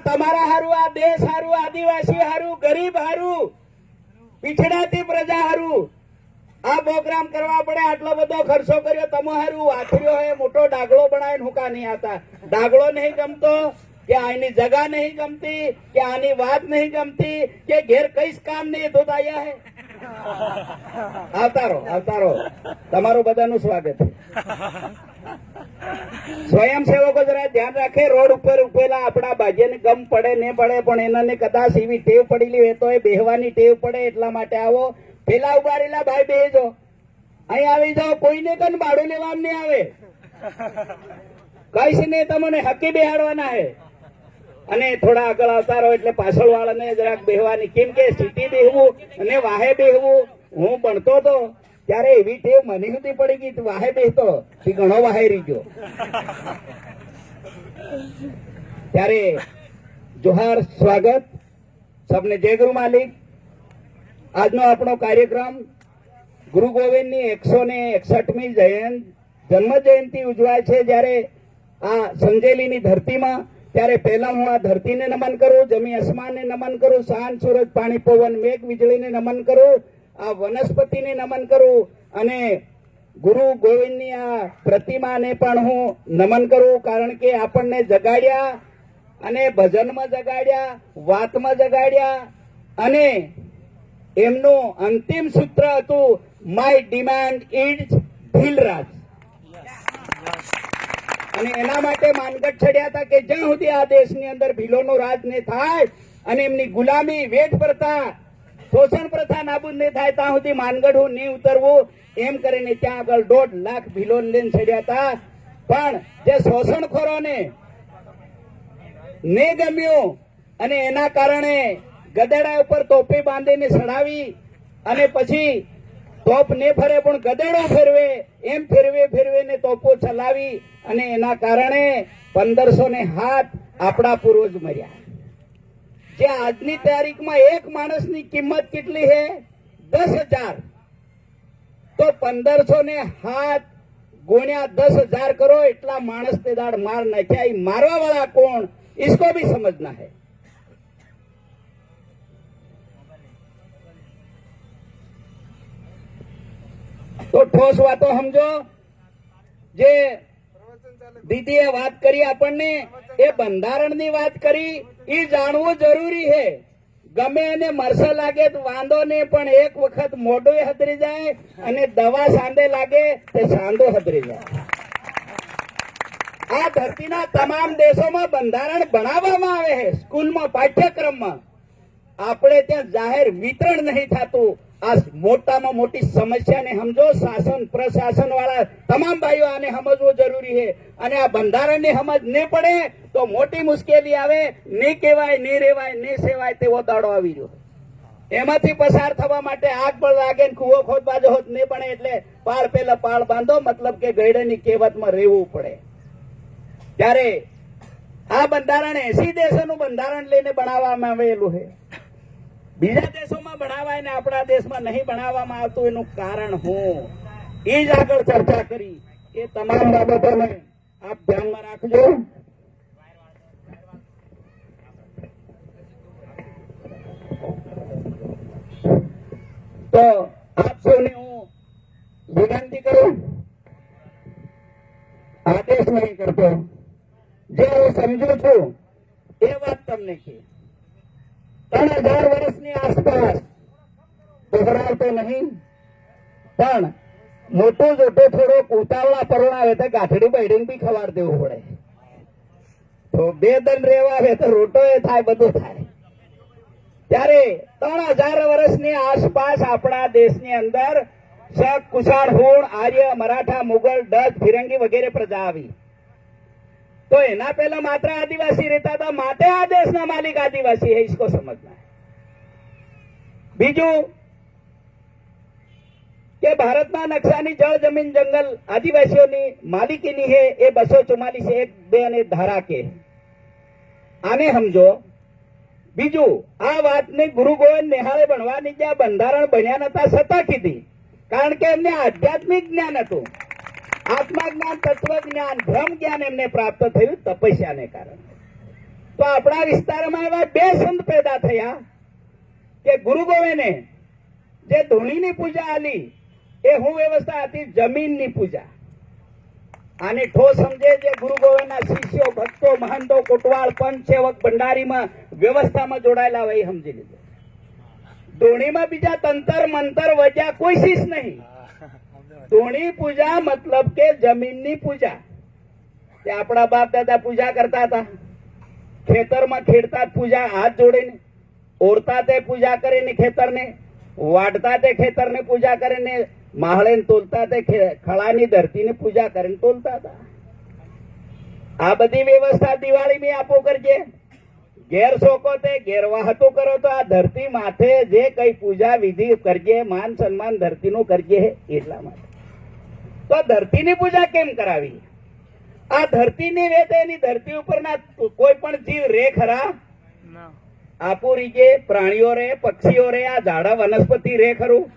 તમારા હારું, આ દેશ હારું, આદિવાસી હારું, ગરીબ હારું, પીછડાતી પ્રજા હારું આ પ્રોગ્રામ કરવા પડે. આટલો બધો ખર્ચો કર્યો તમે હારું. વાથર્યો હોય મોટો ડાગલો બનાવીને હુકા નહીં આવતા. ડાગલો નહીં ગમતો કે આની જગા નહીં ગમતી કે આની વાત નહીં ગમતી કે ઘેર કઈ કામ નહીં તો આયા હે. આવતા રહો. તમારું બધાનું સ્વાગત છે. સ્વયંસેવકો જરા ધ્યાન રાખે. રોડ ઉપર ઉભેલા આપણા ભાજ્યને ગમ પડે ને પડે પણ એનાને કદાચ એવી ટેવ પડેલી હોય તો એ બેહવાની ટેવ પડે એટલા માટે આવો. પેલા ઉભા રહેલા ભાઈ બેહજો, અહીં આવી જાઓ. કોઈને કન ભાડું લેવા નહીં આવે. કઈશ ને તમને હકી બેહાડવાના હે. અને થોડા આગળ આવતા રહો એટલે પાછળ વાળાને જરાક બેહવાની. કેમ કે સીટી બેહવું અને વાહે બેહવું. હું ભણતો હતો ત્યારે એવી ટેવ મને સુધી પડી ગઈ. વાહે બેસતો ઘણો વાહે રહી ગયો. ત્યારે જોહાર, સ્વાગત સબને. જય ગુરુ માલિક. આજનો આપણો કાર્યક્રમ ગુરુ ગોવિંદની 161મી જન્મ જયંતિ ઉજવાય છે. જ્યારે આ સંજેલીની ધરતીમાં, ત્યારે પહેલા હું આ ધરતીને નમન કરું, જમી આસમાનને નમન કરું, શાન સૂરજ પાણી પવન મેઘ વીજળીને નમન કરું, આ વનસ્પતિને નમન કરું અને ગુરુ ગોવિંદની આ પ્રતિમાને પણ હું નમન કરું. કારણ કે આપણને જગાડ્યા અને ભજનમાં જગાડ્યા, વાતમાં જગાડ્યા અને એમનું અંતિમ સૂત્ર હતું માય ડિમાન્ડ ઇઝ ભીલરાજ. અને એના માટે માનગઢ ચડ્યા હતા કે જ્યાં સુધી આ દેશની અંદર ભીલોનો રાજ ને થાય અને એમની ગુલામી, વેઠ પ્રથા, શોષણ પ્રથા નાબૂદ નહીં થાય ત્યાં સુધી માનગઢ હું નહીં ઉતરવું એમ કરીને ત્યાં આગળ 1.5 લાખ ભીલોને લઈને ચડ્યા હતા. પણ જે શોષણખોરોને ને ગમ્યું અને એના કારણે ગધેડા ઉપર તોપે બાંધીને ચડાવી અને પછી તોપ ને ફરે પણ ગધેડો ફેરવે એમ ફેરવે ને તોપો ચલાવી અને એના કારણે 1507 આપણા પૂર્વજ મર્યા. જે આજની તારીખમાં એક માણસની કિંમત કેટલી છે? 10,000. તો 1507 ગુણ્યા 10,000 કરો એટલા માણસ તે દાડ માર નાખ્યા. મારવા વાળા કોણ, इसको भी समझना है. તો ઠોસ વાતો સમજો. જે દીદીએ વાત કરી આપણને એ બંધારણની વાત કરી, એ જાણવું જરૂરી છે. ગમે એને મરસા લાગે તો વાંધો નહીં, પણ એક વખત મોઢું હદરી જાય અને દવા સાંધે લાગે તે સાંધો હદરી જાય. આ ધરતીના તમામ દેશોમાં બંધારણ બનાવવામાં આવે છે, સ્કૂલમાં, પાઠ્યક્રમમાં. આપણે ત્યાં જાહેર વિતરણ નહીં થતું. આ મોટામાં મોટી સમસ્યાને સમજો. શાસન પ્રશાસન વાળા તમામ ભાઈઓ આને સમજવું જરૂરી છે. અને આ બંધારણની સમજ નહીં પડે તો મોટી મુશ્કેલી આવે. નહીં કહેવાય, નહીં રેવાય, નહીં સેવાય તેવો દાડો આવી ગયો. એમાંથી પસાર થવા માટે આગ પણ લાગે ને કુવો ખોદવા જો નહીં બને એટલે પાળ પેલા પાળ બાંધો, મતલબ કે ગયડાની કહેવતમાં રહેવું પડે. ત્યારે આ બંધારણ 80 દેશોનું બંધારણ લઈને બનાવવામાં આવેલું છે. બીજા દેશોમાં બનાવાય ને આપણા દેશમાં નહીં બનાવવામાં આવતું એનું કારણ હું એ જ આગળ ચર્ચા કરી. એ તમામ બાબતોને આપ ધ્યાનમાં રાખજો. તો આપ સૌને હું વિનંતી કરું, આદેશ નહીં કરતો, જે હું સમજુ છું એ વાત તમને કહી. 3000 વર્ષની આસપાસ દોહરાવતો નહીં, પણ મોટો જોટો થોડો ઉતાવળા પરણાવે તો ગાંઠડી બૈડીને બી ખવાર દેવું પડે. તો 2 દંડ રેવા આવે તો રોટો એ થાય, બધું થાય. ત્યારે 3000 વર્ષની આસપાસ આપણા દેશની અંદર શક, કુષાણ, હુણ, આર્ય, મરાઠા, મુગલ, ડચ, ફિરંગી વગેરે પ્રજા આવી. तो एना पहला मात्र आदिवासी रहता था, माते आ देशना मालिक आदिवासी है, इसको समझना है. बीजू કે ભારતના નકશાની જળ જમીન જંગલ આદિવાસીઓની માલિકીની છે એ 244(1) અને ધારા કે આને સમજો. બીજું આ વાતને ગુરુ ગોવિંદ નિહાળે ભણવાની જ્યાં બંધારણ બન્યા નતા છતાં કીધી, કારણ કે એમને આધ્યાત્મિક જ્ઞાન હતું, આત્મા જ્ઞાન, તત્વ જ્ઞાન, બ્રહ્મ જ્ઞાન એમને પ્રાપ્ત થયું તપસ્યાને કારણે. તો આપણા વિસ્તારમાં એવા બે સંત પેદા થયા કે ગુરુ ગોવિંદે જે ધૂણીની પૂજા આલી એ હું વ્યવસ્થા હતી જમીનની પૂજા. આને ઠોસ સમજે જે ગુરુ ગોવિંદના શિષ્યો, ભક્તો, મહંતો, કોટવાળ, પંચ, સેવક, ભંડારીમાં વ્યવસ્થામાં જોડાયેલા હોય એ સમજી લીધું. ધૂણીમાં બીજા તંતર મંતર વજ્યા કોઈ શીશ નહીં. ધૂણી પૂજા મતલબ કે જમીનની પૂજા. તે આપણા બાપ દાદા પૂજા કરતા હતા. ખેતરમાં ખેડતા પૂજા હાથ જોડીને, ઓરતા તે પૂજા કરીને ખેતરને, વાઢતા તે ખેતરને પૂજા કરીને, માહળે તોલતા તે ખળાની ધરતીની પૂજા કરીને તોલતા હતા. આ બધી વ્યવસ્થા દિવાળીમાં આપો કરજે. ઘેર શોકો તે ઘેર વાહતો કરો તો આ ધરતી માથે જે કઈ પૂજા વિધિ કરજે, માન સન્માન ધરતીનું કરજે. એટલા માટે તો ધરતીની પૂજા કેમ કરાવી? આ ધરતીની વેત એની ધરતી ઉપરના કોઈ પણ જીવ રે ખરા? આપો રીજે, પ્રાણીઓ રે, પક્ષીઓ રે, આ ઝાડા વનસ્પતિ રે ખરું?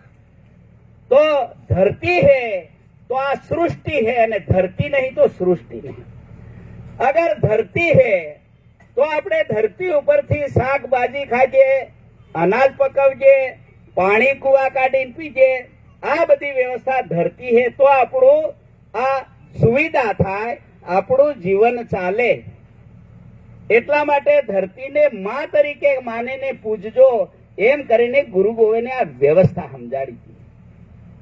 તો ધરતી હે તો આ સૃષ્ટિ હે, અને ધરતી નહીં તો સૃષ્ટિ નહીં. અગર ધરતી હે તો આપણે ધરતી ઉપરથી શાકભાજી ખાજે, અનાજ પકવજે, પાણી કુવા કાઢીને પીજે. આ બધી વ્યવસ્થા ધરતી હે તો આપણું આ સુવિધા થાય, આપણું જીવન ચાલે. એટલા માટે ધરતીને માં તરીકે માનીને પૂજજો એમ કરીને ગુરુ ગોવિંદે આ વ્યવસ્થા સમજાડી.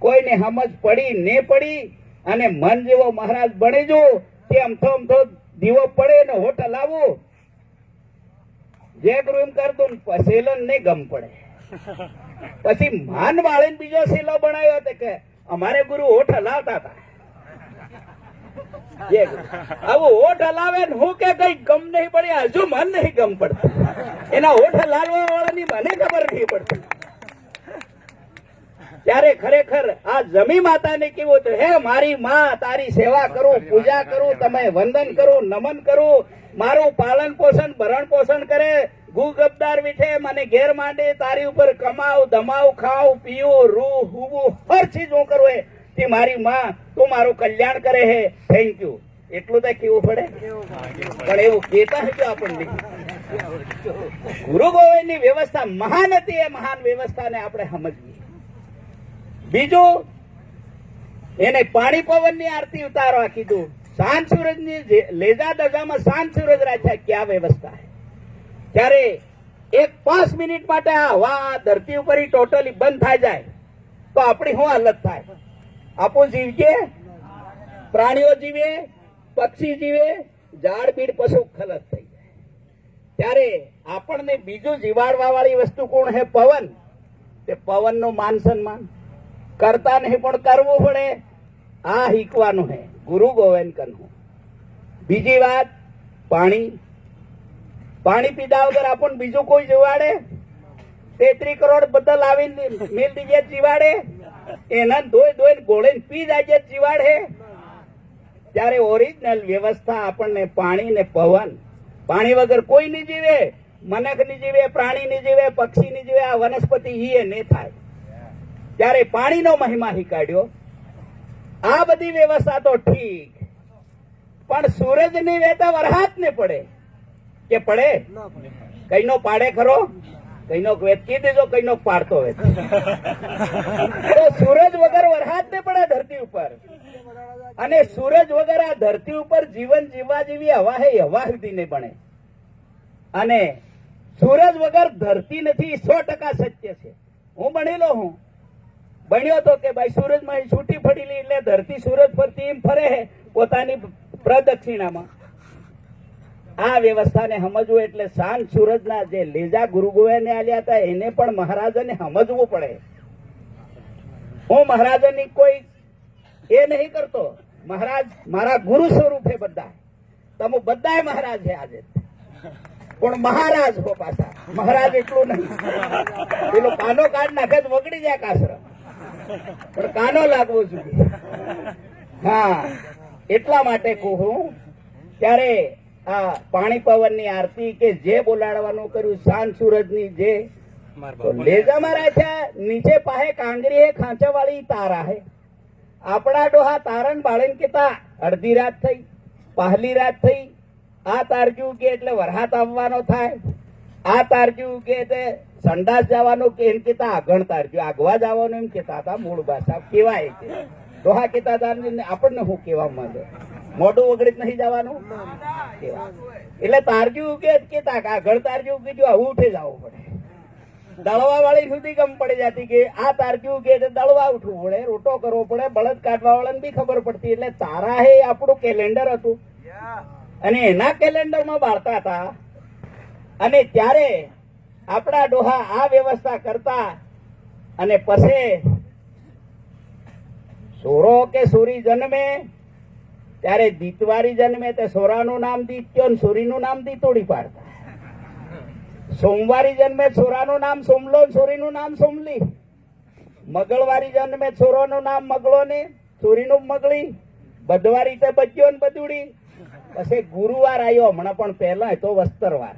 કોઈને સમજ પડી ને પડી અને મન જેવો મહારાજ બની જો કે અમથો દીવો પડે ને હોટલ આવું જે ગુરુ એમ કરતું સેલન ને ગમ પડે. પછી માન વાળીને બીજો સેલો બનાવ્યો હતો કે અમારે ગુરુ હોઠ હલાવતા હતા. આવું હોઠ હલાવે ને હું કે કઈ ગમ નહીં પડી, હજુ મન નહીં ગમ પડતું. એના હોઠ હલાવવા વાળાની મને ખબર નહીં પડતી. ત્યારે ખરેખર આ જમી માતાને કેવું હતું, હે મારી માં, તારી સેવા કરું, પૂજા કરું, તમે વંદન કરું, નમન કરું, મારું પાલન પોષણ ભરણ પોષણ કરે, ગુ ગબદાર વીઠે મને ઘેર માંડે, તારી ઉપર કમાવ, ધમાવ, ખાવ, પીવું, રૂ, હુવું, હર ચીજ હું કરું હે તે મારી માં, તું મારું કલ્યાણ કરે હે, થેન્ક યુ. એટલું તો કેવું પડે? પણ એવું કેતા હતું આપણને. ગુરુ ગોવિંદની વ્યવસ્થા મહાન હતી. એ મહાન વ્યવસ્થાને આપણે સમજવી. બીજું એને પાણી પવનની આરતી ઉતારવા કીધું. સાંજ સૂરજની લેજા દજામાં સાંજ સૂરજ રાખ્યા. ક્યાં વ્યવસ્થા છે? ત્યારે એક 5 મિનિટ માટે આ હવા ધરતી ઉપર ટોટલી બંધ થઈ જાય તો આપણી શું હાલત થાય? આપણું જીવજે, પ્રાણીઓ જીવે, પક્ષી જીવે, ઝાડ બીડ પશુ ખલત થઈ જાય. ત્યારે આપણને બીજું જીવાડવા વાળી વસ્તુ કોણ હે? પવન. તે પવનનું માન સન્માન કરતા નહીં પણ કરવું પડે. આ શીખવાનું હે ગુરુ ગોવિંદ કનું. બીજી વાત, પાણી. પાણી પીધા વગર આપણને બીજું કોઈ જીવાડે? 33 કરોડ બદલ આવીને મેલ દીજે જીવાડે? એના ધોઈને ગોળીને પી જાય જીવાડે? ત્યારે ઓરિજિનલ વ્યવસ્થા આપણને પાણી ને પવન. પાણી વગર કોઈ નહીં જીવે, મનખ નહીં જીવે, પ્રાણી નહીં જીવે, પક્ષી નહીં જીવે, આ વનસ્પતિ ઈ નહીં થાય. ત્યારે પાણીનો મહિમા શીખાડ્યો. આ બધી વ્યવસ્થા તો ઠીક, પણ સૂરજની વેતા વરસાદ ને પડે કે પડે? કઈનો પાડે ખરો? કઈનો વેચકી દેજો, કઈનો પાડતો વેચ. તો સૂરજ વગર વરસાદ ને પડે ધરતી ઉપર, અને સૂરજ વગર આ ધરતી ઉપર જીવન જીવવા જેવી હવા હે, હવા સુધી નહીં બને. અને સૂરજ વગર ધરતી નથી, 100% સત્ય છે. હું ભણેલો હું, બન્યો તો કે ભાઈ સૂરજમાં છૂટી ફરેલી એટલે ધરતી સૂરજ ફરતી એમ ફરે પોતાની પ્રદક્ષિણામાં. આ વ્યવસ્થાને સમજવું એટલે સાંજ સૂરજના જે લેજા ગુરુ ગોવિંદે આલ્યા હતા એને પણ મહારાજાને સમજવું પડે. હું મહારાજાની કોઈ એ નહીં કરતો. મહારાજ મારા ગુરુ સ્વરૂપે બધા, તમે બધા મહારાજ છે આજે, પણ મહારાજ હો પાછા. મહારાજ એટલું નહીં, પેલો કાનો કાઢ નાખે તો વગડી જાય કાસરો, પણ કાનો લાગવો જોઈએ. હા, એટલા માટે કહું. ત્યારે આ પાણી પવનની આરતી કે જે બોલાડવાનું કર્યું, સાંજ સૂરજની જે લેજામાં રાખ્યા. નીચે પાસે કાંગરી હે, ખાંચા વાળી તારા હે. આપણા ડોહા તારણ બાળીને કેતા અડધી રાત થઈ, પહેલી રાત થઈ, આ તારજુ ઉગે એટલે વરહાત આવવાનો થાય, આ તારજુ ઉગે એટલે સંડાસ જવાનું કે એમ કેતા આગણ તારજુ, આગવા જવાનું એમ કેતા હતા. મૂળ ભાષા કેવાય છે. ડોહા કેતા હતા આપણને શું કેવા માંગે, મોઢું વગડી નહીં જવાનું કેવા. એટલે તારજુ ઉગે જ કેતા કે આગળ તારજુ ઉગે જો આવું ઉઠે જવું પડે. દળવા વાળી સુધી ગમ પડી જતી કે આ તારજુ ઉગે એટલે દળવા ઉઠવું પડે, રોટો કરવો પડે, બળદ કાઢવા વાળાને બી ખબર પડતી. એટલે તારા હે આપણું કેલેન્ડર હતું અને એના કેલેન્ડરમાં બાળતા હતા. અને ત્યારે આપણા ડોહા આ વ્યવસ્થા કરતા. અને પછી સોરો કે સુરી જન્મે ત્યારે દીતવારી જન્મે તે સોરાનું નામ દીત્યો ને સુરીનું નામ દીતોડી પાડતા. સોમવારી જન્મે સોરાનું નામ સોમલો, સોરીનું નામ સોમલી. મંગળવારી જન્મે સોરોનું નામ મગળો ને સુરીનું મગળી. બુધવારી તે બચ્યો ને બધુડી. પછી ગુરુવાર આવ્યો હમણાં, પણ પહેલા તો વસ્તરવાર.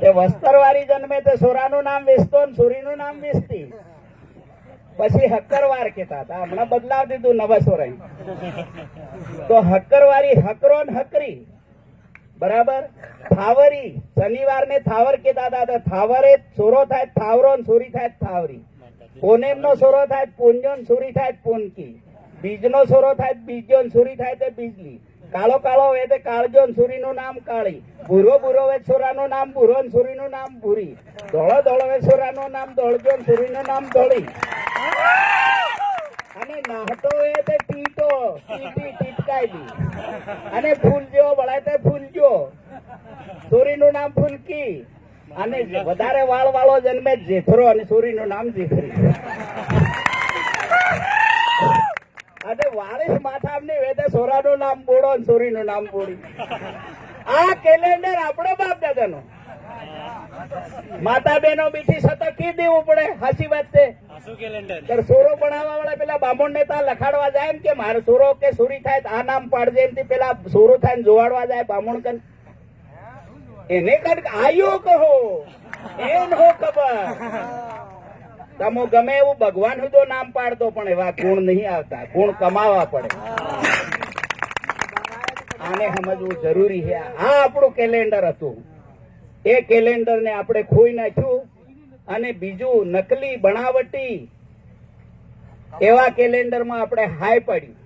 તે વસ્તરવારી જન્મે તે સોરાનું નામ વેચતો ને સુરીનું નામ વેચતી. પછી હક્કરવાર કેતા હતા, હમણાં બદલાવ દીધું નવા સોરાઈ. તો હક્કરવારી હકરો ને હકરી બરાબર. થાવરી શનિવાર ને થાવર કેતા હતા. થાવરે સોરો થાય થાવરો ને સુરી થાય થાવરી. પોનેમ નો સોરો થાય પુંજો ને સુરી થાય પુનકી. બીજ નો સોરો થાય બીજો ને સુરી થાય તે બીજલી. કાળો કાળો હોય તે કાળજો ને સુરીનું નામ કાળી. ભૂરો ભૂરો હોય સોરાનું નામ ભૂરો ને સુરીનું નામ ભૂરી. ધોળો ધોળો હોય સોરાનું નામ ધોળજો ને સુરીનું નામ ધોળી. અને નાહટો હોય તે ટીટો, ટીટી ટીટકાયેલી. અને ફૂલ જેવો વળાય તે ફૂલજો, સુરીનું નામ ફૂલકી. અને વધારે વાળ વાળો જન્મે જેથરો અને સુરીનું નામ જેથરી. અને વાળીસ માથામની વેદે સોરાનું નામ બોડો અને સુરીનું નામ બોડી. આ કેલેન્ડર આપણો બાપ દાદાનો. માતા બહેનો બીઠી સતત કી દેવું પડે. હાચી વાત છે. સોરો ભણાવવા વાળા પેલા બામણ ને ત્યાં લખાડવા જાય એમ કે મારે સોરો કે સુરી થાય આ નામ પાડજે એમ પેલા સોરો થાય ને જોવાડવા જાય બામણ કન. એને કણ આયો કહો એમ હો ખબર. તમે ગમે એવું ભગવાન હું તો નામ પાડતો પણ એવા ગુણ નહીં આવતા. ગુણ કમાવા પડે. આને સમજવું જરૂરી છે. આ આપણું કેલેન્ડર હતું. એ કેલેન્ડર ને આપણે ખોઈ નાખ્યું અને બીજું નકલી બનાવટી એવા કેલેન્ડરમાં આપણે હાય પડ્યું.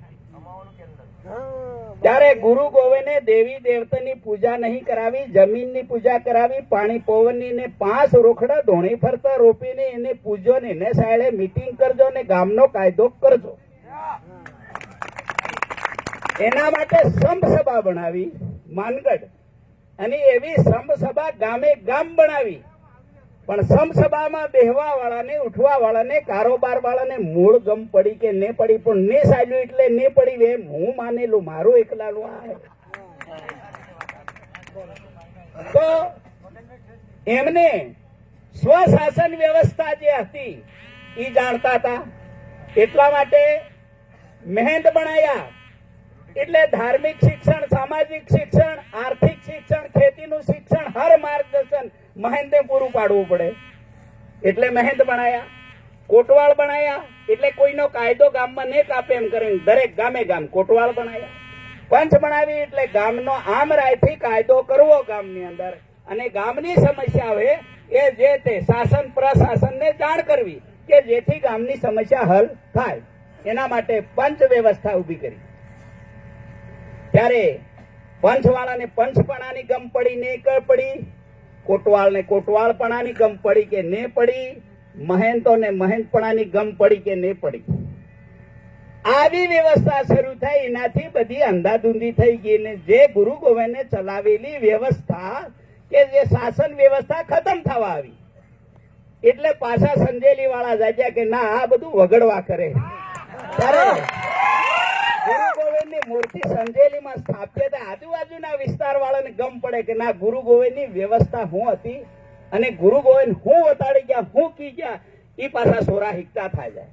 ત્યારે ગુરુ ગોવિંદે દેવી દેવતાની પૂજા નહીં કરાવી, જમીનની પૂજા કરાવી, પાણી પવનની ને 5 રોકડા ધોણી ફરતા રોપીને એને પૂજો ને એને સાયળે મીટિંગ કરજો ને ગામનો કાયદો કરજો. એના માટે સંભ સભા બનાવી માનગઢ. અને એવી સંભ સભા ગામે ગામ બનાવી. પણ સંભ સભામાં બેહવા વાળાને, ઉઠવા વાળાને, કારોબાર વાળાને મૂળ ગમ પડી કે ને પડી, પણ ને સાલ્યું એટલે ને પડી. એમ હું માનેલું મારું એકલાનું આ. તો એમને સ્વશાસન વ્યવસ્થા જે હતી એ જાણતા હતા. એટલા માટે મહેંત બનાયા. એટલે ધાર્મિક શિક્ષણ, સામાજિક શિક્ષણ, આર્થિક શિક્ષણ, ખેતીનું શિક્ષણ, હર માર્ગદર્શન મહેંતે પૂરું પાડવું પડે. એટલે મહેંત બનાયા. કોટવાળ બનાયા. એટલે કોઈનો કાયદો ગામમાં ને કાપે એમ કરીને દરેક ગામે ગામ કોટવાળ બનાયા. પંચ બનાવી એટલે ગામનો આમ રાયથી કાયદો કરવો ગામની અંદર. અને ગામની સમસ્યા હોય એ જે તે શાસન પ્રશાસનને જાણ કરવી કે જેથી ગામની સમસ્યા હલ થાય. એના માટે પંચ વ્યવસ્થા ઉભી કરી. ત્યારે પંચવાળાને પંચપણાની ગમ પડી ને પડી, કોટવાળને કોટવાળપણાની ગમ પડી કે ને પડી, મહેંતોને મહેંતપણાની ગમ પડી કે ને પડી. આવી વ્યવસ્થા શરૂ થઈ. એનાથી બધી અંધાધૂંધી થઈ ગઈ ને જે ગુરુ ગોવિંદે ચલાવેલી વ્યવસ્થા કે જે શાસન વ્યવસ્થા ખતમ થવા આવી. એટલે પાછા સંજેલી વાળા જાગ્યા કે ના આ બધું વગડવા કરે. ત્યારે ગુરુ ગોવિંદની મૂર્તિ સંજેલીમાં સ્થાપ્ય થાય. આજુબાજુના વિસ્તાર વાળાને ગમ પડે કે ના ગુરુ ગોવિંદની વ્યવસ્થા હું હતી અને ગુરુ ગોવિંદ હું વતાડી ગયા, હું કી ગયા. એ પાછા સોરા હિકતા થાય જાય.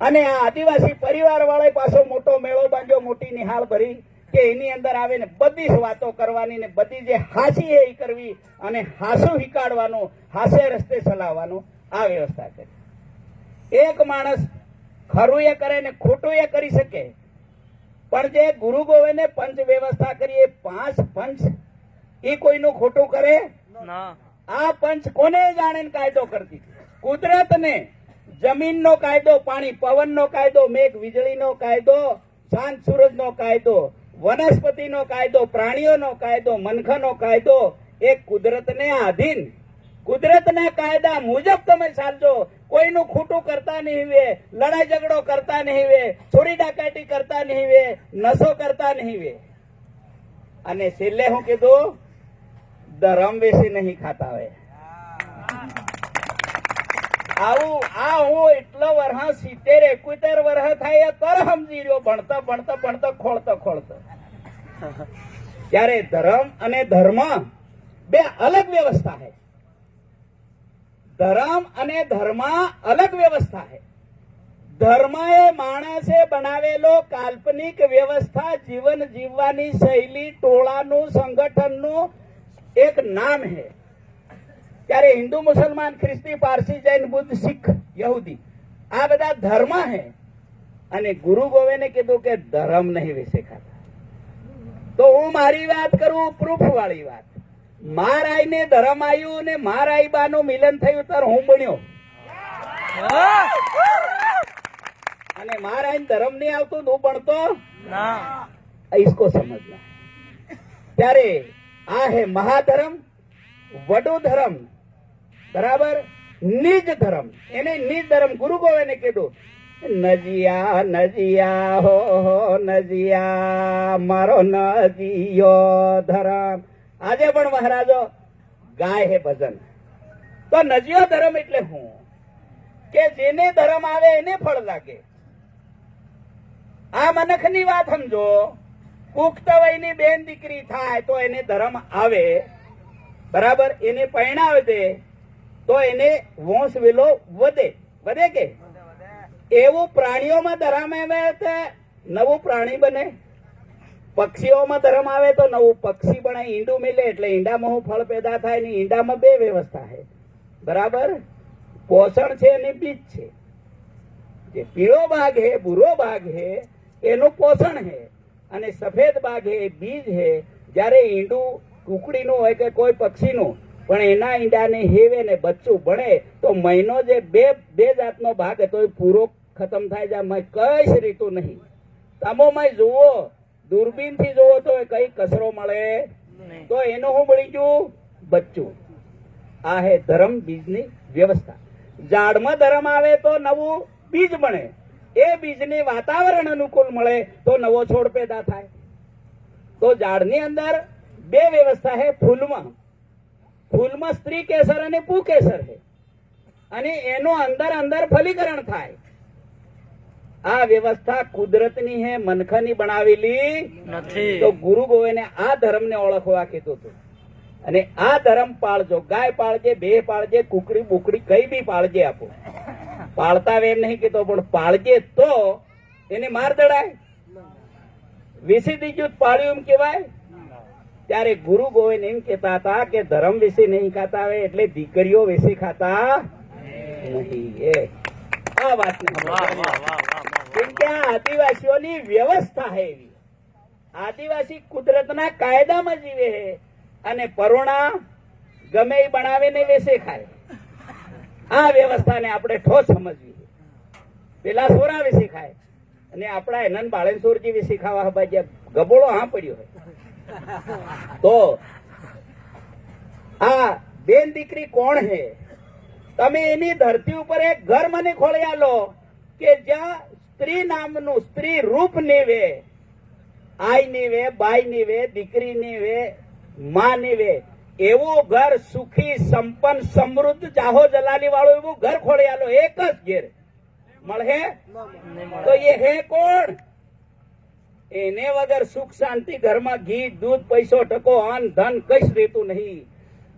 અને આ આદિવાસી પરિવાર વાળા પાછો મોટો મેળો બાંધ્યો, મોટી નિહાળ ભરી કે એની અંદર આવે ને બધી જ વાતો કરવાની ને બધી જે હાસી એ કરવી અને હાસું હિકાડવાનું, હાસે રસ્તે ચલાવવાનું આ વ્યવસ્થા કરી. એક માણસ ખરું એ કરે ને ખોટું એ કરી શકે. પણ જે ગુરુ ગોવિંદે પંચ વ્યવસ્થા કરી એ 5 પંચ એ કોઈનું ખોટું કરે ના. આ પંચ કોને જાણે કાયદો કરતી કુદરતને જમીનનો કાયદો પાણી પવનનો કાયદો મેઘ વીજળીનો કાયદો ચાંદ સૂરજનો કાયદો વનસ્પતિનો કાયદો પ્રાણીઓનો કાયદો મનખનો કાયદો એ કુદરતને આધીન કુદરતના કાયદા મુજબ તમે ચાલજો કોઈનું ખોટું કરતા નહીં વે લડાઈ ઝઘડો કરતા નહીં વે ચોરી ડાકાટી કરતા નહીં વે નશો કરતા નહીં વે અને છેલ્લે હું કીધું ધરમ વેસી નહીં ખાતા હોય આવું આ હું એટલો વર્ષ 70-71 વર્ષ થાય તર સમજી રહ્યો ભણતા ભણતા ભણતા ખોળતો ખોળતો ત્યારે ધર્મ અને ધર્મ બે અલગ વ્યવસ્થા है ધર્મ અને ધર્મ અલગ વ્યવસ્થા है ધર્મ એ માણસે બનાવેલો કાલ્પનિક વ્યવસ્થા જીવન જીવવાની શૈલી ટોળાનું સંગઠનનું એક નામ है ત્યારે હિન્દુ મુસલમાન ખ્રિસ્તી પારસી જૈન બુદ્ધ શીખ યહૂદી આ બધા ધર્મ है અને ગુરુ ગોવિંદે કીધું કે ધર્મ નહીં વિશે ખાતા તો હું મારી વાત કરું પ્રૂફ વાળી વાત મારાઈ ને ધર્મ આવ્યું ને મારાઈ બાનું મિલન થયું ત્યારે હું બન્યો અને મારાઈ ધર્મ નહીં આવતું હું ભણતો ના. इसको समझना ત્યારે આ હે મહાધર્મ વડો ધર્મ બરાબર નિજ ધર્મ એને નિજ ધર્મ ગુરુ ગોવિંદે કીધું નજિયા નજિયા હો નજિયા મારો નજિયો ધર્મ આજે પણ મહારાજો ગાય હે ભજન તો નજિયો ધર્મ એટલે હું કે જેને ધર્મ આવે એને ફળ લાગે આ મનખની વાત સમજો પુખ્ત વયની બેન દીકરી થાય તો એને ધર્મ આવે બરાબર એને પરણાવે દે તો એને વંશ વેલો વધે વધે કે એવું પ્રાણીઓમાં ધર્મ આવે તો નવું પ્રાણી બને પક્ષીઓમાં ધર્મ આવે તો નવું પક્ષી બને ઈંડું મિલે એટલે ઈંડામાં હું ફળ પેદા થાય ને ઈંડામાં બે વ્યવસ્થા છે બરાબર પોષણ છે અને બીજ છે જે પીળો ભાગ है ભૂરો ભાગ है એનું પોષણ है અને સફેદ ભાગ है બીજ है જ્યારે ઈંડું કુકડીનું હોય કે કોઈ પક્ષીનું પણ એના ઈંડાને હેવે ને બચ્ચું ભણે તો મહિનો જે બે જાતનો ભાગ હતો એ પૂરો ખતમ થાય જાય કઈ જ રીતું નહીં તમોમાં જુઓ દૂરબીન થી જુઓ તો કઈ કચરો મળે તો એનું શું બળી ગયું બચ્ચું આ હે ધર્મ બીજની વ્યવસ્થા ઝાડમાં ધર્મ આવે તો નવું બીજ બને એ બીજને વાતાવરણ અનુકૂળ મળે તો નવો છોડ પેદા થાય તો ઝાડની અંદર બે વ્યવસ્થા है ફૂલમાં સ્ત્રી કેસર અને પુ કેસર है અને એનો અંદર અંદર ફલીકરણ થાય આ વ્યવસ્થા કુદરતની હે મનખાની બનાવેલી નથી. તો ગુરુ ગોવિંદે આ ધર્મને ઓળખવા કીધું હતું અને આ ધર્મ પાળજો ગાય પાળજે બે પાળજે કુકડી બુકડી કઈ બી પાળજે આપો પાળતા એમ નહીં કીધો પણ પાળજે તો એને માર દડાય વિસી દીજું પાળ્યું એમ કેવાય ત્યારે ગુરુ ગોવિંદ એમ કેતા હતા કે ધર્મ વિશે નહીં ખાતા આવે એટલે દીકરીઓ વિશે ખાતા નહીં એ આ વાતને કેમ કે આ આદિવાસીઓની વ્યવસ્થા है એવી આદિવાસી કુદરતના કાયદામાં જીવે છે અને પરોણા ગમે એ બનાવીને વેસે ખાય આ વ્યવસ્થાને આપણે ઠોસ સમજવી પેલા સોરા વિશે ખાય અને આપણા એનન બાળેશ્વરજી વિશે ખાવા હબાજ્યા ગબોળો હા પડ્યો હોય તો આ બેન દીકરી કોણ હે તમે એની ધરતી ઉપર એક ઘર મને ખોળી આલો કે જ્યાં સ્ત્રી નામનું સ્ત્રી રૂપ નીવે આઈ નીવે બાઈ નીવે દીકરી નીવે માં નીવે એવું ઘર સુખી સંપન્ન સમૃદ્ધ જાહો જલાલી વાળું એવું ઘર ખોળી આલો એક જ ઘેર મળે તો એ હે કોણ એને વગર સુખ શાંતિ ઘરમાં ઘી દૂધ પૈસો ટકો અન્ન ધન કઈ રહેતું નહીં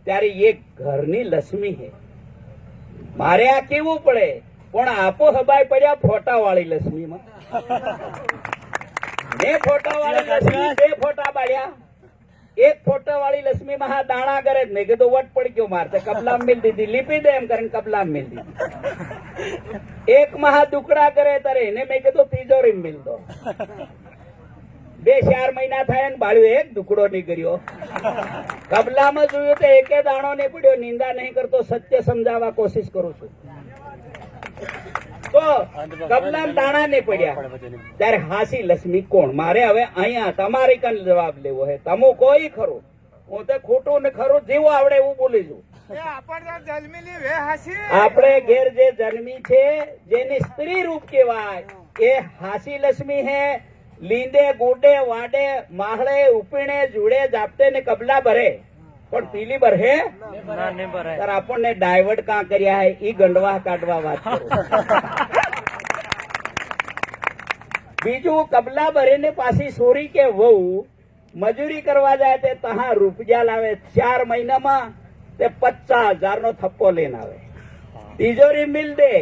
ત્યારે એ ઘરની લક્ષ્મી હે મારે આ કેવું પડે પણ આપો હબાઈ પડ્યા ફોટા વાળી લક્ષ્મીમાં મેં ફોટા વાળી લક્ષ્મી બે ફોટા બાળ્યા એક ફોટા વાળી લક્ષ્મી માં હા દાણા કરે મેં કીધું વટ પડી ગયો મારતે કબલામ મિલ દીધી લીપી દે એમ કરીને કબલામ મિલ દીધી એક માં હા દુકડા કરે તારે એને મેં કીધું તિજોરી મિલ દો 2-4 મહિના થયા ને બાળ્યું એક દુકડો નહીં કર્યો. કબલામાં જોયું તો એકે દાણો નહીં પડ્યો. નિંદા નહીં કરતો, સત્ય સમજાવવા કોશિશ કરું છું. તો કબલામાં દાણા નહીં પડ્યા ત્યારે હાસી લક્ષ્મી કોણ? મારે હવે અહીંયા તમારી કન જવાબ લેવો હે. તમો કોઈ ખરું, હું તો ખોટું ને ખરું જેવું આવડે એવું બોલી છું. આપણે ઘેર જે જન્મી છે જેની સ્ત્રી રૂપ કહેવાય એ હાસી લક્ષ્મી હે. લીંદે ગોડે વાડે માહળે ઉપીણે જુડે જાપતે ને કબલા ભરે, પણ પીલી ભરે આપણને ડાયવર્ટ કાં કર્યા હે ઈ ગંડવા કાઢવા વાત કરો. બીજું કબલા ભરે ને પાછી સોરી કે વહુ મજૂરી કરવા જાય તે તહા રૂપિયા લાવે. 4 મહિનામાં તે 50,000 નો થપ્પો લઈને આવે. તિજોરી મિલ દે,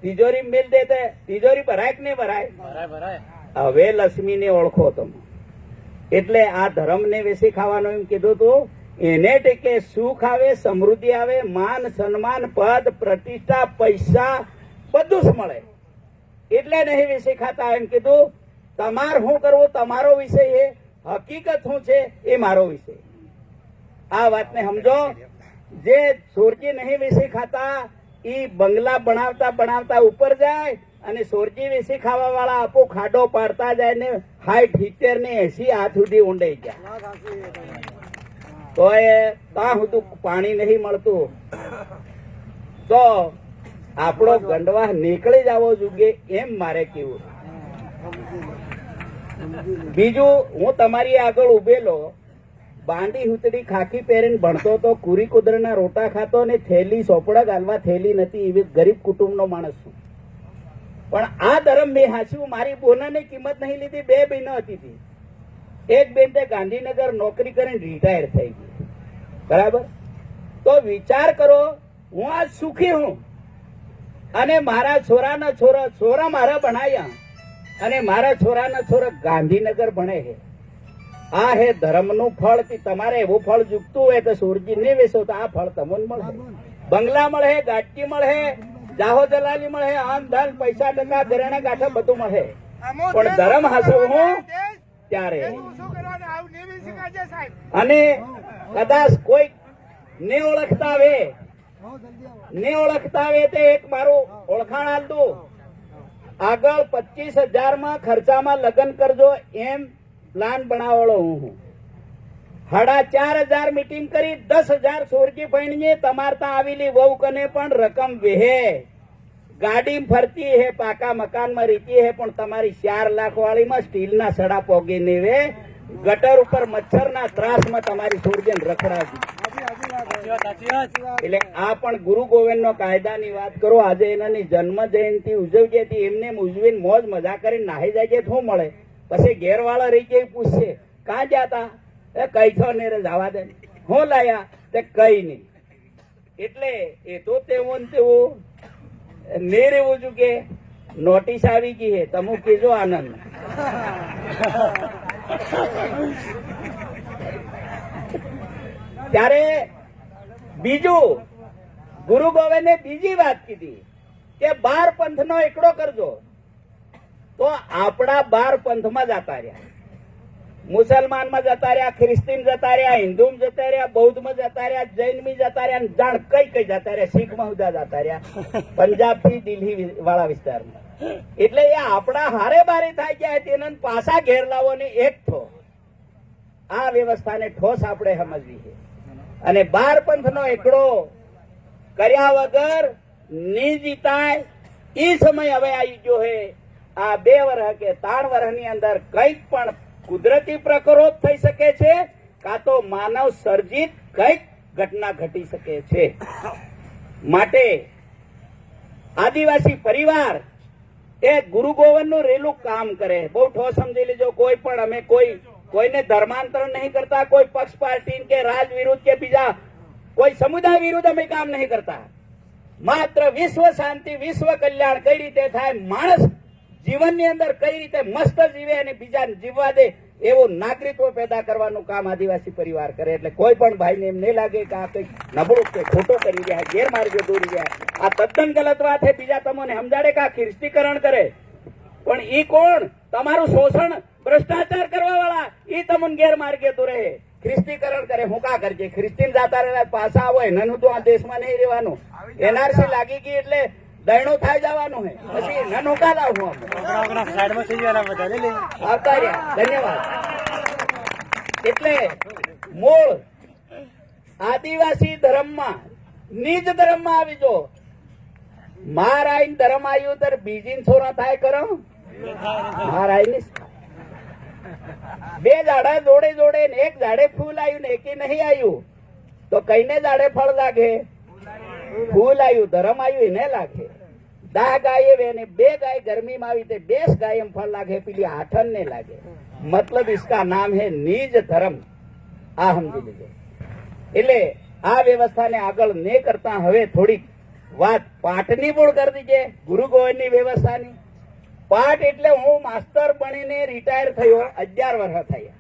તિજોરી મિલ દે તે તિજોરી ભરાય કે નહીં ભરાય? હવે લક્ષ્મીને ઓળખો તમે. એટલે આ ધર્મને વેસી ખાવાનું એમ કીધું તું. એને ટેકે સુખ આવે, સમૃદ્ધિ આવે, માન સન્માન, પદ પ્રતિષ્ઠા, પૈસા બધું જ મળે. એટલે નહીં વેસી ખાતા એમ કીધું. તમારે શું કરવું તમારો વિષય છે, હકીકત શું છે એ મારો વિષય. આ વાતને સમજો. જે સોરજી નહીં વેસી ખાતા ઈ બંગલા બનાવતા બનાવતા ઉપર જાય અને સોરજી વેસી ખાવા વાળા આપો ખાડો પાડતા જાય ને 60-70 ને 80 હાથ સુધી ઊંડાઈ ગયા. તો એ ત્યાં સુધી પાણી નહીં મળતું. તો આપણો ગંડવા નીકળી જવો જોઈએ એમ મારે કેવું. બીજું, હું તમારી આગળ ઉભેલો બાંડી હુતડી ખાખી પહેરીને ભણતો તો, કુરી કુદરના રોટા ખાતો ને થેલી સોપડા ગાલવા થેલી નથી એવી ગરીબ કુટુંબનો માણસ છું. પણ આ ધર્મ મેં હાચ્યું. મારી બોનાની કિંમત નહીં લીધી. 2 બહેનો હતી. એક બેન તે ગાંધીનગર નોકરી કરીને રિટાયર થઈ ગઈ. બરાબર? તો વિચાર કરો, હું આજ સુખી હું અને મારા છોરાના છોરા મારા ભણાયા અને મારા છોરાના છોરા ગાંધીનગર ભણે છે. આ હે ધર્મનું ફળ. તમારે એવું ફળ ચૂકતું હોય તો સોરજી ને વેચો તો આ ફળ તમને મળે. બંગલા મળે, ગાડી મળે, જાહો દલાલી મળે, આમ ધન પૈસા ટકા ઘરેણા ગાંઠા બધું મળે. પણ ધર્મ હાસવું હું ત્યારે. અને કદાચ કોઈ ને ઓળખતા આવે તે એક મારું ઓળખાણ આલતું. આગળ 25,000 માં ખર્ચામાં લગ્ન કરજો એમ પ્લાન બનાવવાળો હું. 4,500 મીટિંગ કરી 10,000 સોરજી પૈણીએ તમાર ત્યાં આવેલી વહુ કને પણ રકમ વેહે. ગાડી ફરતી હે, પાકા મકાનમાં રીતી હે, પણ તમારી 4 લાખ વાળીમાં સ્ટીલના સડા પોગી નહીં વે. ગટર ઉપર મચ્છરના ત્રાસમાં તમારી સોરજીને રખડાવી. એટલે આ પણ ગુરુ ગોવિંદ નો કાયદાની વાત કરો. આજે એનાની જન્મ જયંતિ ઉજવજે હતી, એમને ઉજવીને મોજ મજા કરીને નાહી જાય શું મળે? પછી ઘેરવાળા રહી જાય પૂછશે કાં જાતા? કઈ છો ને જવા દે. હું લાયા? તે કઈ નહીં. એટલે એ તો તેવું તેવું ને રહેવું છું કે નોટિસ આવી ગઈ હે, તમે કીજો આનંદ. ત્યારે બીજું ગુરુ ગોવિંદે બીજી વાત કીધી કે 12 પંથનો એકડો કરજો. તો આપણા 12 પંથમાં જતા રહ્યા. મુસલમાનમાં જતા રહ્યા, ખ્રિસ્તીન જતા રહ્યા, હિન્દુમાં જતા રહ્યા, બૌદ્ધમાં જતા રહ્યા, જૈનમાં જતા રહ્યા, જાણ કઈ જતા રહ્યા, શીખમાં જતા રહ્યા, પંજાબ થી દિલ્હી વાળા વિસ્તારમાં. એટલે એ આપણા હારે બારે થાય ગયા તેના પાછા ઘેર લાવો ને એક થો. આ વ્યવસ્થાને ઠોસ આપણે સમજવી છે. અને 12 પંથનો એકડો કર્યા વગર નહીં જીતાય. એ સમય હવે આવી ગયો હે. આ 2 વર્ષ કે 3 વર્ષની અંદર કંઈક પણ કુદરતી પ્રકોપ થઈ શકે છે, કાં તો માનવ સર્જિત કંઈક ઘટના ઘટી શકે છે. માટે આદિવાસી પરિવાર એ ગુરુ ગોવિંદ નું રેલું કામ કરે. બહુ ઠોસ સમજી લેજો. કોઈ પણ અમે કોઈને ધર્માંતરણ નહીં કરતા, કોઈ પક્ષ પાર્ટી કે રાજ વિરુદ્ધ કે બીજા કોઈ સમુદાય વિરુદ્ધ અમે કામ નહીં કરતા. માત્ર વિશ્વ શાંતિ, વિશ્વ કલ્યાણ કઈ રીતે થાય, માણસ જીવનની અંદર કઈ રીતે મસ્ત જીવે અને બીજા જીવવા દે એવું નાગરિકત્વ પેદા કરવાનું કામ આદિવાસી પરિવાર કરે. એટલે કોઈ પણ ભાઈને એમ નહીં લાગે કે આ કંઈક નબળું કે ખોટો કરી રહ્યા, ગેરમાર્ગે દોરી રહ્યા. આ તદ્દન ગલત વાત છે. બીજા તમને સમજાડે કે આ ખ્રિસ્તીકરણ કરે, પણ ઈ કોણ? તમારું શોષણ ભ્રષ્ટાચાર કરવા વાળા ઈ તમને ગેરમાર્ગે તો રહે, ખ્રિસ્તીકરણ કરે. હું કા કરજે ખ્રિસ્તીન જાતા રહેલા પાછા આવો એનાનું તો આ દેશમાં નહીં રહેવાનું. એનઆરસી લાગી ગઈ એટલે દયણું થાય જવાનું હે, પછી નાનું કા લાવવું આવતા રહ્યા. ધન્યવાદ. એટલે મૂળ આદિવાસી ધર્મમાં નિજ ધર્મમાં આવી જો મહારાય ધર્મ આવ્યું ત્યારે બીજી છોરા થાય કરો મહારાય ની બે ઝાડા જોડે જોડે ને એક ઝાડે ફૂલ આવ્યું ને એકે નહીં આવ્યું તો કઈને ઝાડે ફળ લાગે? ફૂલ આવ્યું ધર્મ આવ્યું એને લાગે. 10 ગાય વે ને 2 ગાય ગરમીમાં આવી તે 20 ગાય એમ ફળ લાગે, પેલી 8 ને લાગે. मतलब इसका नाम है निज धर्म. આ સમજી લીધો. એટલે આ વ્યવસ્થાને આગળ ને કરતા હવે થોડીક વાત પાઠની પણ કરી દીજે. ગુરુ ગોવિંદની વ્યવસ્થાની પાઠ એટલે હું માસ્ટર બનીને રિટાયર થયો, 11 વર્ષ થયા.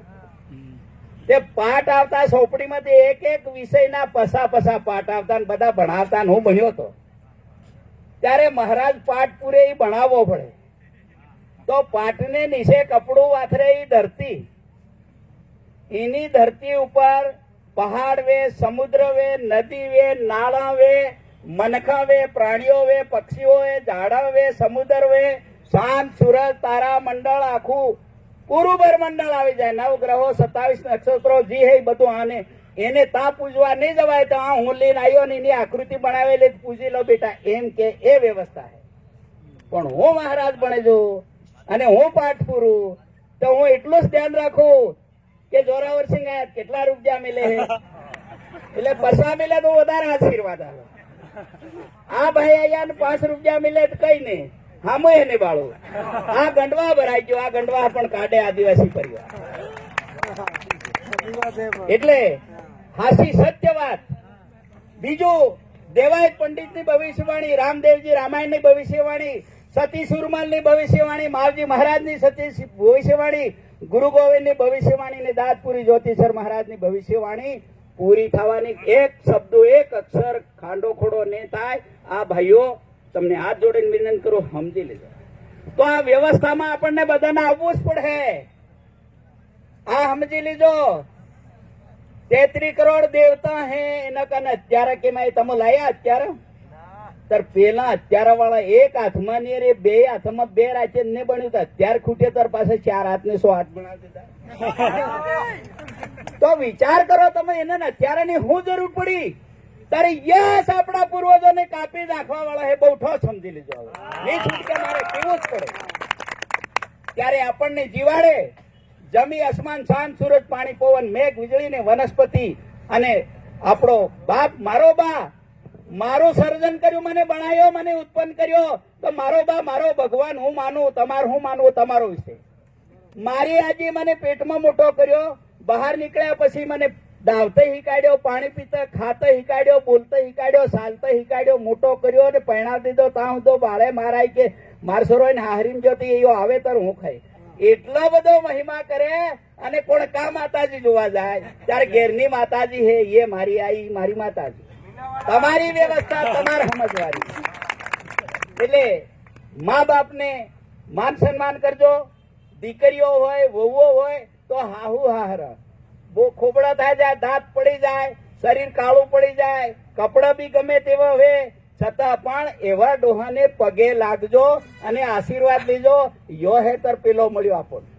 તે પાઠ આવતા ચોપડીમાંથી એક એક વિષયના પસા પાઠ આવતા ને બધા ભણાવતા. હું ભણ્યો હતો ત્યારે મહારાજ પાઠ પૂરે ભણાવવો પડે તો પાટને નીચે કપડું વાથરે ઈ ધરતી, એની ધરતી ઉપર પહાડ વે, સમુદ્ર વે, નદી વે, નાળા વે, મનખા વે, પ્રાણીઓ વે, પક્ષીઓ વે, ઝાડા વે, સમુદ્ર વે, ચાંદ, સૂરજ, તારા મંડળ આખું પૂરું બ્રહ્મંડળ આવી જાય. 9 ગ્રહો, 27 નક્ષત્રો જી હે બધું. આને એને તા પૂજવા નહીં જવાય તો આ હું લઈને આવ્યો ને એની આકૃતિ બનાવેલી પૂજી લો બેટા, એમ કે એ વ્યવસ્થા છે. પણ હું મહારાજ બને છું અને હું પાઠ પૂરું તો હું એટલું જ ધ્યાન રાખું કે જોરાવર સિંહ આયા કેટલા રૂપિયા મિલે એટલે પૈસા મિલે તો વધારે આશીર્વાદ આવે. આ ભાઈ આયા ને 5 રૂપિયા મિલે તો કઈ નહીં, હામો એને બાળું. આ ગંડવા ભરાઈ ગયો, આ ગંડવા પણ કાઢે આદિવાસી પરિવાર. એટલે હાસી સત્ય વાત. બીજું દેવાયત પંડિત ની ભવિષ્યવાણી, રામદેવજી રામાયણ ની ભવિષ્યવાણી, સતી સુરમલ ની ભવિષ્યવાણી, માવજી મહારાજ ની સતી ભવિષ્યવાણી, ગુરુ ગોવિંદ ની ભવિષ્યવાણી ને દાદપુરી જ્યોતિસર મહારાજ ની ભવિષ્યવાણી પૂરી થવાની. એક શબ્દો એક અક્ષર ખાંડો ખોડો ને થાય. આ ભાઈઓ તમને હાથ જોડીને વિનંતી કરું, સમજી લેજો. તો આ વ્યવસ્થામાં આપણને બધાને આવવું જ પડે. આ સમજી લીજો. 33 કરોડ દેવતા હે એના કારણે અત્યારે કેમ તમે લાયા અત્યારે તાર પેલા અત્યારે વાળા એક હાથમાં ને રે 2 હાથમાં 2 રાખે ને બન્યું. અત્યારે ખૂટે તાર પાસે 4 હાથ ને 100 હાથ બનાવી દીધા. તો વિચાર કરો તમે એને અત્યારે ની શું જરૂર પડી? તારે યસ આપણા પૂર્વજો ને કાપી નાખવા વાળા હે, બહુ ઠોસ સમજી લીધો. હવે એ છૂટકે મારે કેવું જ પડે. ત્યારે આપણને જીવાડે જમી આસમાન, ચાંદ, સૂરજ, પાણી, પવન, મેઘ, વીજળી ને વનસ્પતિ અને આપણો બાપ મારો બા મારું સર્જન કર્યું, મને બનાવ્યો, મને ઉત્પન્ન કર્યો. તો મારો બા મારો ભગવાન હું માનું, તમારું હું માનવું તમારો વિષય. મારી આજી મને પેટમાં મોટો કર્યો, બહાર નીકળ્યા પછી મને દાવતે શીખાડ્યો, પાણી પીતા ખાતે શીખાડ્યો, બોલતે શીખાડ્યો, ચાલતે શીખાડ્યો, મોટો કર્યો અને પરણાવી દીધો. ત્યાં હું તો બાળે મારાય કે મારસરો હારીને જોતી એવો આવે તો હું ખાઈ. એટલો બધો મહિમા કરે અને કોણ કા માતાજી જોવા જાય ત્યારે ઘેરની માતાજી હે એ મારી આઈ મારી માતાજી. તમારી વ્યવસ્થા તમારે સમજવાની. એટલે મા બાપને માન સન્માન કરજો. દીકરીઓ હોય વહુઓ હોય તો હાહુ હાહરા બહુ ખોબડા થાય જાય, દાંત પડી જાય, શરીર કાળું પડી જાય, કપડા બી ગમે તેવા હોય છતાં પણ એવા ડોહાને પગે લાગજો અને આશીર્વાદ લેજો. યો હેતર પેલો મળ્યો આપણને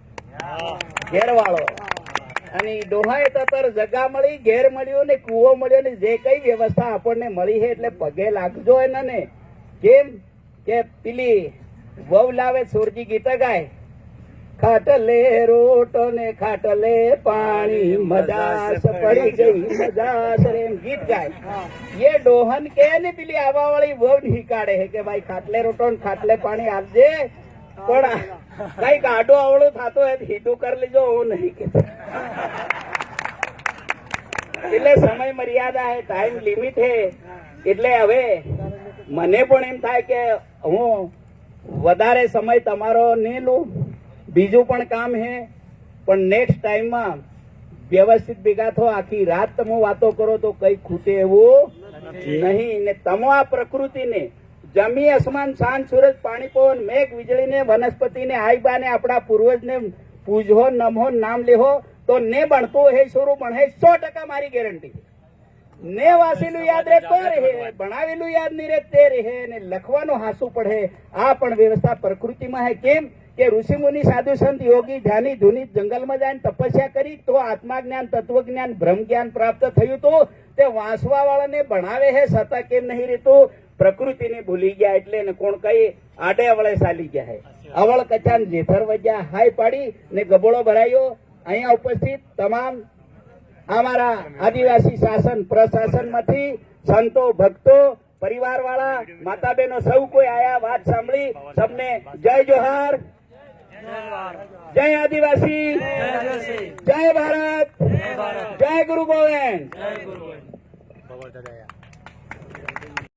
ઘેર વાળો અને ડોહાએ તતર જગા મળી, ઘેર મળ્યું ને કુવો મળ્યો ને જે કઈ વ્યવસ્થા આપણને મળી છે એટલે પગે લાગજો એને. કેમ કે પેલી વહુ લાવે સોરજી ગીત ગાય, ખાટલે રોટો ને ખાટલે પાણી, મજાસ પડી ગઈ મજાસ રે, એમ ગીત ગાય. ये ડોહન કે ને પેલી આવા વાળી વહુ શીખાડે છે કે ભાઈ ખાટલે રોટો ને ખાટલે પાણી આપજે, પણ કઈ ગાડો આવડો થતો હોય હીટું કરી લેજો, હું નહીં કે. એટલે સમય મર્યાદા હે, ટાઈમ લિમિટ હે. એટલે હવે મને પણ એમ થાય કે હું વધારે સમય તમારો નહીં લઉં. બીજું પણ કામ હે, પણ નેક્સ્ટ ટાઈમમાં વ્યવસ્થિત ભેગા થો. આખી રાત તમે વાતો કરો તો કઈ ખૂટે એવું નહીં. ને તમો આ પ્રકૃતિને જમી આસમાન, ચાંદ, સૂરજ, પાણી, પવન, મેઘ, વીજળીને, વનસ્પતિને, આઈબાને, આપણા પૂર્વજને પૂજો નમો નામ લેહો તો ને ભણતું હે શરૂ ભણે 100% મારી ગેરંટી ને વાંચેલું યાદ રહે તો રહે ભણાવેલું યાદ નહીં રહે તે રહે ને લખવાનું હાસું પડે આ પણ વ્યવસ્થા પ્રકૃતિમાં હે કેમ કે ઋષિ મુનિ સાધુ સંત યોગી ધ્યાની ધુની જંગલમાં જઈને તપસ્યા કરી તો આત્મા જ્ઞાન તત્વ જ્ઞાન બ્રહ્મ જ્ઞાન પ્રાપ્ત થયું તો તે વાંચવા વાળાને ભણાવે હે છતાં કેમ નહીં રહેતું પ્રકૃતિને ભૂલી ગયા એટલે ને કોણ કઈ આડે અવળે ચાલી ગયા હે અવળ કચાન જેથર વજ્યા હાય પાડી ને ગબોળો ભરાયો અહીંયા ઉપસ્થિત તમામ અમારા આદિવાસી શાસન પ્રશાસનમાંથી સંતો ભક્તો પરિવાર વાળા માતા બહેનો સૌ કોઈ આયા વાત સાંભળી સબને જય જોહાર જય આદિવાસી જય ભારત જય ગુરુ ગોવિંદ